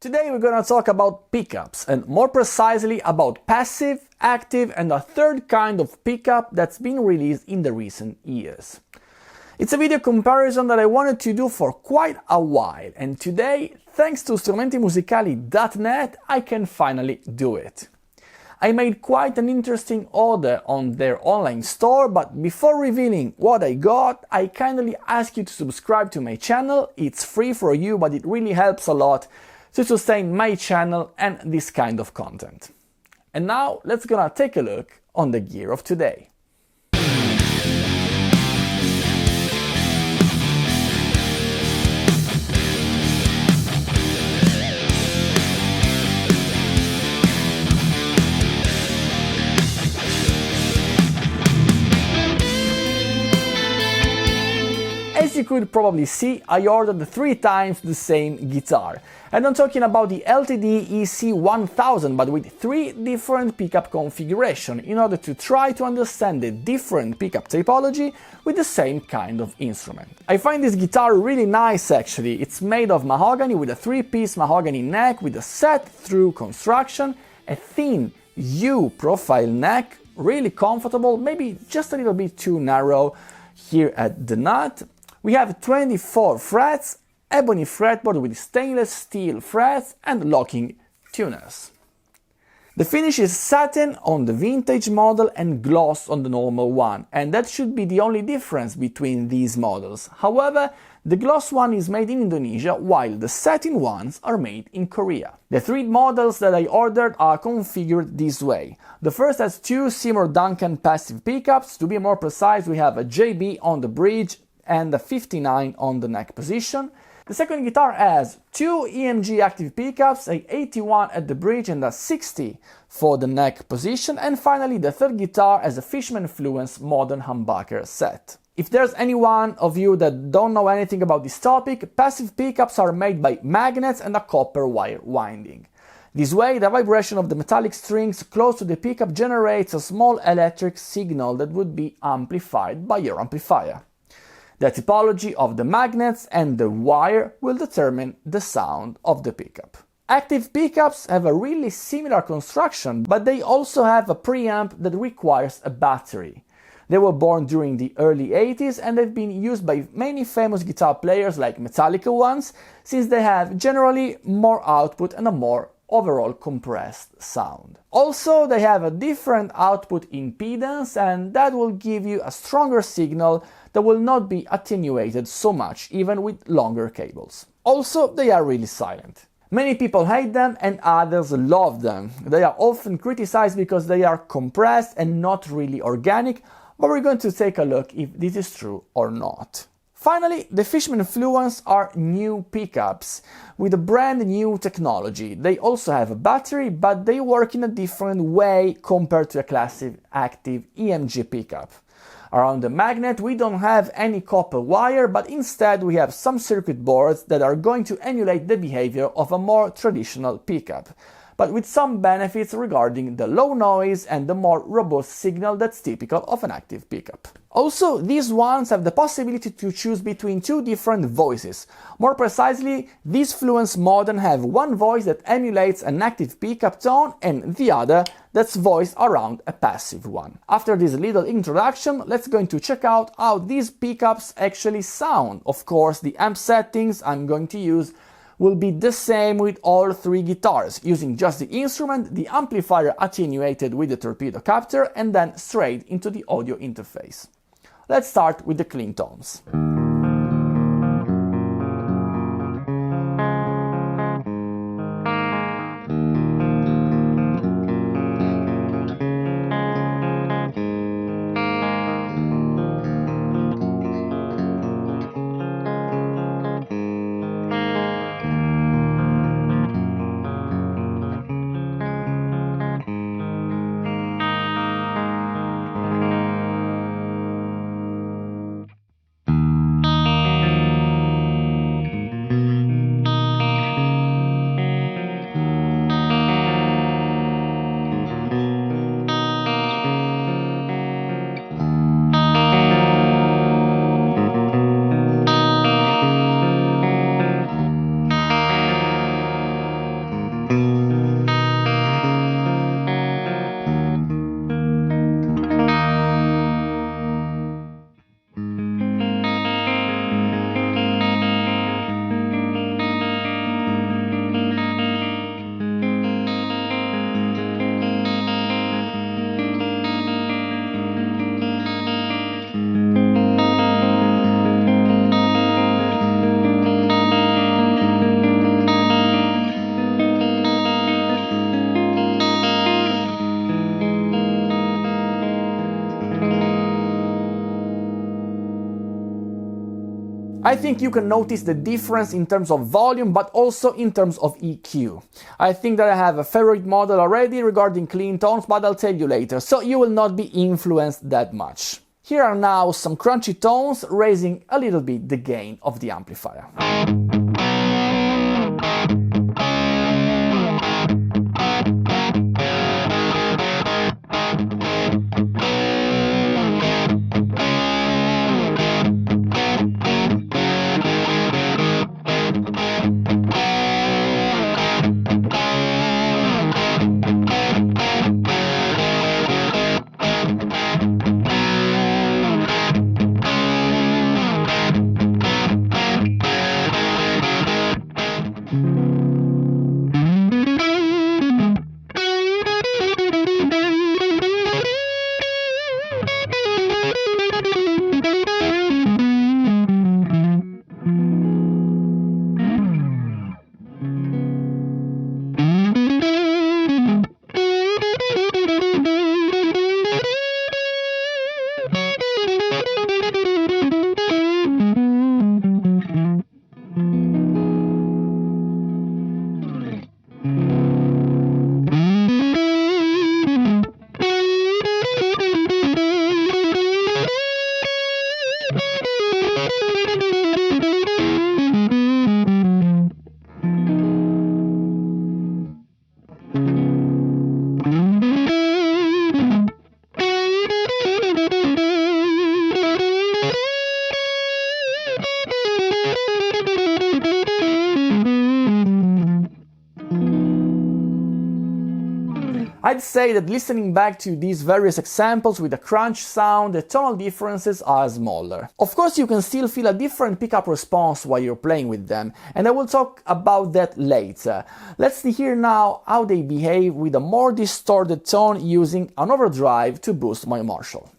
Today we're gonna talk about pickups, and more precisely about passive, active and a third kind of pickup that's been released in the recent years. It's a video comparison that I wanted to do for quite a while, and today, thanks to strumentimusicali.net, I can finally do it. I made quite an interesting order on their online store, but before revealing what I got, I kindly ask you to subscribe to my channel. It's free for you, but it really helps a lot to sustain my channel and this kind of content. And now let's gonna take a look on the gear of today. As you could probably see, I ordered 3 times the same guitar. And I'm talking about the LTD EC1000, but with 3 different pickup configurations in order to try to understand the different pickup typology with the same kind of instrument. I find this guitar really nice actually. It's made of mahogany with a 3-piece mahogany neck with a set-through construction, a thin U-profile neck, really comfortable, maybe just a little bit too narrow here at the nut. We have 24 frets, ebony fretboard with stainless steel frets and locking tuners. The finish is satin on the vintage model and gloss on the normal one, and that should be the only difference between these models. However, the gloss one is made in Indonesia, while the satin ones are made in Korea. The 3 models that I ordered are configured this way. The first has 2 Seymour Duncan passive pickups. To be more precise, we have a JB on the bridge and a 59 on the neck position. The second guitar has 2 EMG active pickups, a 81 at the bridge and a 60 for the neck position, and finally the third guitar has a Fishman Fluence modern humbucker set. If there's anyone of you that don't know anything about this topic, passive pickups are made by magnets and a copper wire winding. This way, the vibration of the metallic strings close to the pickup generates a small electric signal that would be amplified by your amplifier. The typology of the magnets and the wire will determine the sound of the pickup. Active pickups have a really similar construction, but they also have a preamp that requires a battery. They were born during the early 80s and they've been used by many famous guitar players like Metallica ones, since they have generally more output and a more overall compressed sound. Also, they have a different output impedance, and that will give you a stronger signal that will not be attenuated so much even with longer cables. Also, they are really silent. Many people hate them and others love them. They are often criticized because they are compressed and not really organic, but we're going to take a look if this is true or not. Finally, the Fishman Fluence are new pickups with a brand new technology. They also have a battery, but they work in a different way compared to a classic active EMG pickup. Around the magnet we don't have any copper wire, but instead we have some circuit boards that are going to emulate the behavior of a more traditional pickup, but with some benefits regarding the low noise and the more robust signal that's typical of an active pickup. Also, these ones have the possibility to choose between 2 different voices. More precisely, these Fluence modern have one voice that emulates an active pickup tone and the other that's voiced around a passive one. After this little introduction, let's go to check out how these pickups actually sound. Of course, the amp settings I'm going to use will be the same with all 3 guitars, using just the instrument, the amplifier attenuated with the torpedo captor, and then straight into the audio interface. Let's start with the clean tones. I think you can notice the difference in terms of volume, but also in terms of EQ. I think that I have a favorite model already regarding clean tones, but I'll tell you later, so you will not be influenced that much. Here are now some crunchy tones, raising a little bit the gain of the amplifier. I'd say that listening back to these various examples with a crunch sound, the tonal differences are smaller. Of course, you can still feel a different pickup response while you're playing with them, and I will talk about that later. Let's hear now how they behave with a more distorted tone using an overdrive to boost my Marshall.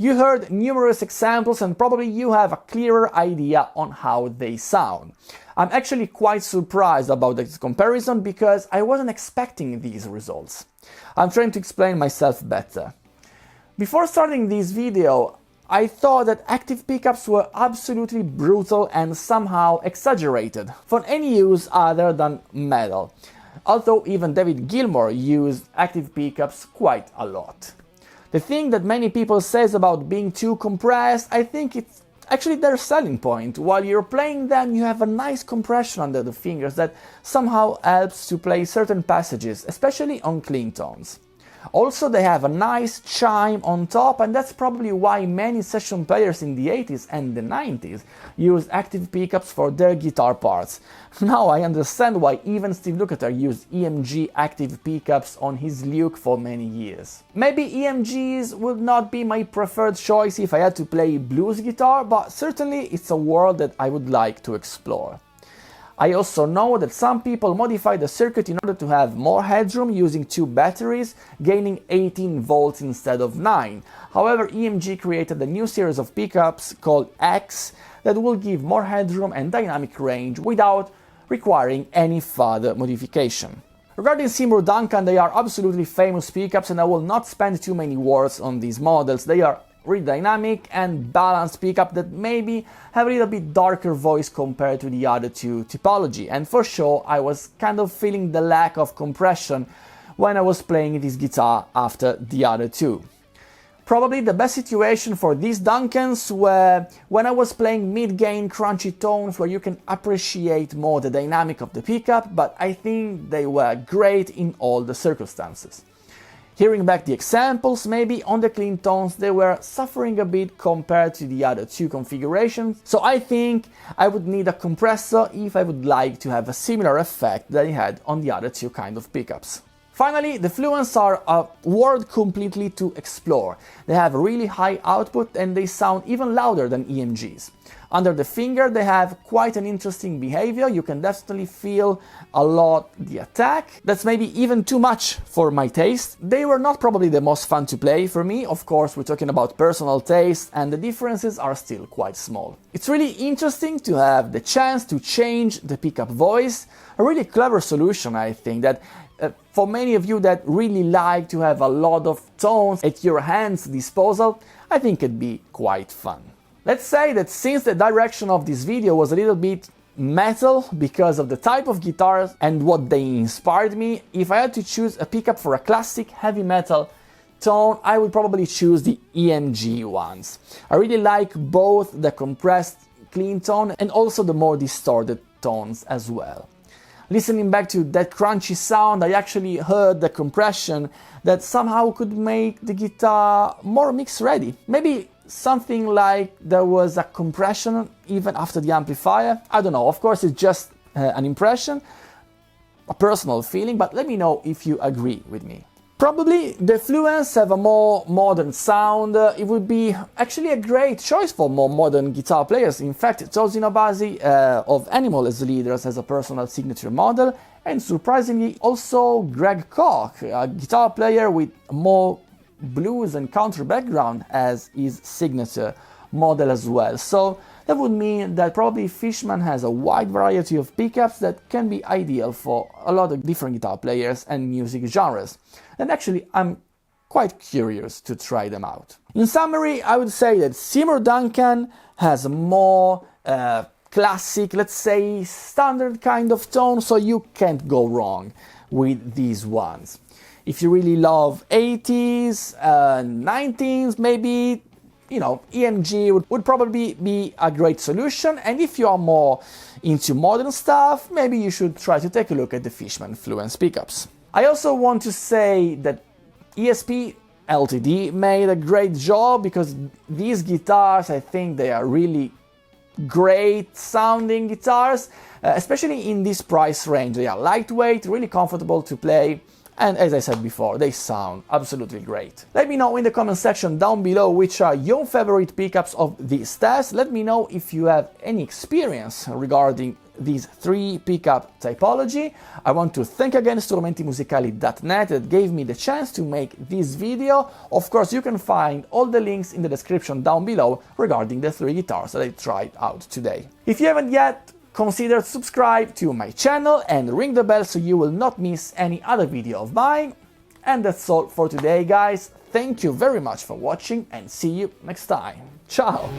You heard numerous examples and probably you have a clearer idea on how they sound. I'm actually quite surprised about this comparison because I wasn't expecting these results. I'm trying to explain myself better. Before starting this video, I thought that active pickups were absolutely brutal and somehow exaggerated for any use other than metal, although even David Gilmour used active pickups quite a lot. The thing that many people says about being too compressed, I think it's actually their selling point. While you're playing them, you have a nice compression under the fingers that somehow helps to play certain passages, especially on clean tones. Also, they have a nice chime on top, and that's probably why many session players in the 80s and the 90s used active pickups for their guitar parts. Now I understand why even Steve Lukather used EMG active pickups on his Luke for many years. Maybe EMGs would not be my preferred choice if I had to play blues guitar, but certainly it's a world that I would like to explore. I also know that some people modify the circuit in order to have more headroom using 2 batteries, gaining 18 volts instead of 9. However, EMG created a new series of pickups called X that will give more headroom and dynamic range without requiring any further modification. Regarding Seymour Duncan, they are absolutely famous pickups and I will not spend too many words on these models. They are really dynamic and balanced pickup that maybe have a little bit darker voice compared to the other two typology, and for sure I was kind of feeling the lack of compression when I was playing this guitar after the other two. Probably the best situation for these Duncans were when I was playing mid-gain crunchy tones where you can appreciate more the dynamic of the pickup, but I think they were great in all the circumstances. Hearing back the examples, maybe on the clean tones they were suffering a bit compared to the other two configurations, so I think I would need a compressor if I would like to have a similar effect that I had on the other two kind of pickups. Finally, the Fluence are a world completely to explore. They have a really high output and they sound even louder than EMGs. Under the finger they have quite an interesting behavior, you can definitely feel a lot the attack. That's maybe even too much for my taste. They were not probably the most fun to play for me, of course we're talking about personal taste and the differences are still quite small. It's really interesting to have the chance to change the pickup voice, a really clever solution I think that for many of you that really like to have a lot of tones at your hands' disposal, I think it'd be quite fun. Let's say that since the direction of this video was a little bit metal because of the type of guitars and what they inspired me, if I had to choose a pickup for a classic heavy metal tone, I would probably choose the EMG ones. I really like both the compressed clean tone and also the more distorted tones as well. Listening back to that crunchy sound, I actually heard the compression that somehow could make the guitar more mix ready. Maybe something like there was a compression even after the amplifier. I don't know, of course it's just an impression, a personal feeling, but let me know if you agree with me. Probably the Fluence have a more modern sound. It would be actually a great choice for more modern guitar players. In fact, Tosin Obasi of Animal as leaders has a personal signature model, and surprisingly also Greg Koch, a guitar player with more blues and country background, as his signature model as well. So that would mean that probably Fishman has a wide variety of pickups that can be ideal for a lot of different guitar players and music genres. And actually I'm quite curious to try them out. In summary, I would say that Seymour Duncan has a more classic, let's say standard kind of tone, so you can't go wrong with these ones. If you really love 80s, 90s, maybe, you know, EMG would probably be a great solution, and if you are more into modern stuff, maybe you should try to take a look at the Fishman Fluence pickups. I also want to say that ESP Ltd made a great job because these guitars, I think they are really great sounding guitars, especially in this price range. They are lightweight, really comfortable to play, and as I said before, they sound absolutely great. Let me know in the comment section down below which are your favorite pickups of these tests. Let me know if you have any experience regarding these three pickup typology. I want to thank again strumentimusicali.net that gave me the chance to make this video. Of course, you can find all the links in the description down below regarding the three guitars that I tried out today. If you haven't yet, consider subscribe to my channel and ring the bell so you will not miss any other video of mine. And that's all for today, guys. Thank you very much for watching and see you next time. Ciao!